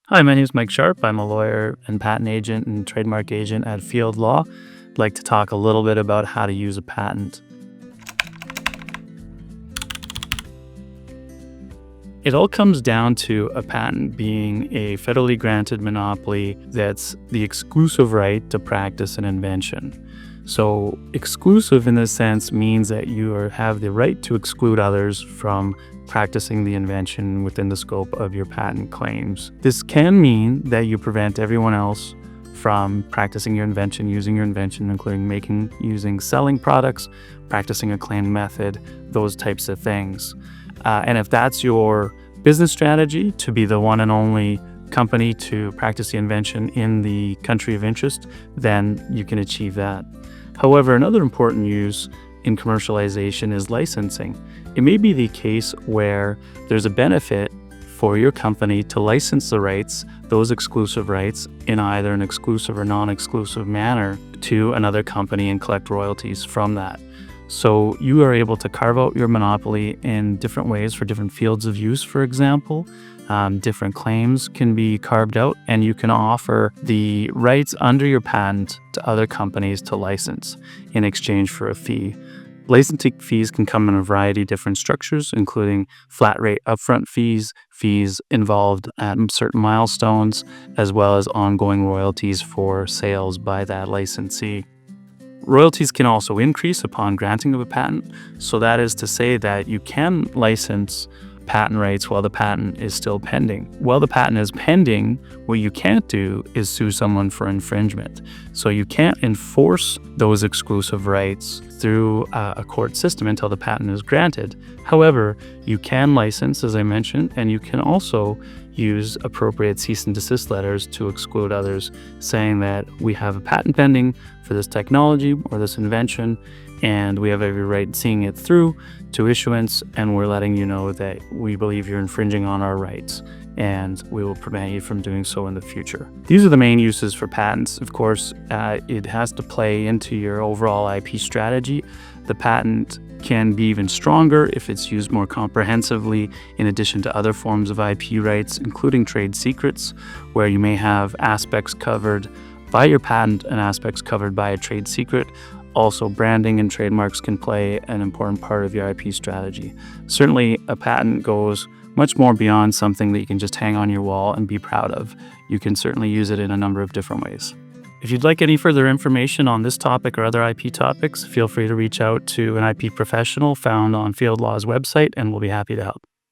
Hi, my name is Mike Sharp. I'm a lawyer and patent agent and trademark agent at Field Law. I'd like to talk a little bit about how to use a patent. It all comes down to a patent being a federally granted monopoly that's the exclusive right to practice an invention. So exclusive in this sense means that you have the right to exclude others from practicing the invention within the scope of your patent claims. This can mean that you prevent everyone else from practicing your invention, using your invention, including making, using, selling products, practicing a claimed method, those types of things. And if that's your business strategy, to be the one and only company to practice the invention in the country of interest, then you can achieve that. However, another important use in commercialization is licensing. It may be the case where there's a benefit for your company to license the rights, those exclusive rights, in either an exclusive or non-exclusive manner to another company and collect royalties from that. So you are able to carve out your monopoly in different ways for different fields of use, for example. Different claims can be carved out, and you can offer the rights under your patent to other companies to license in exchange for a fee. Licensing fees can come in a variety of different structures, including flat rate upfront fees, fees involved at certain milestones, as well as ongoing royalties for sales by that licensee. Royalties can also increase upon granting of a patent, so that is to say that you can license patent rights while the patent is still pending. While the patent is pending, what you can't do is sue someone for infringement. So you can't enforce those exclusive rights through a court system until the patent is granted. However, you can license, as I mentioned, and you can also use appropriate cease and desist letters to exclude others, saying that we have a patent pending for this technology or this invention, and we have every right in seeing it through to issuance, and we're letting you know that we believe you're infringing on our rights, and we will prevent you from doing so in the future. These are the main uses for patents. Of course, it has to play into your overall IP strategy. The patent can be even stronger if it's used more comprehensively in addition to other forms of IP rights, including trade secrets, where you may have aspects covered by your patent and aspects covered by a trade secret. Also, branding and trademarks can play an important part of your IP strategy. Certainly, a patent goes much more beyond something that you can just hang on your wall and be proud of. You can certainly use it in a number of different ways. If you'd like any further information on this topic or other IP topics, feel free to reach out to an IP professional found on Field Law's website, and we'll be happy to help.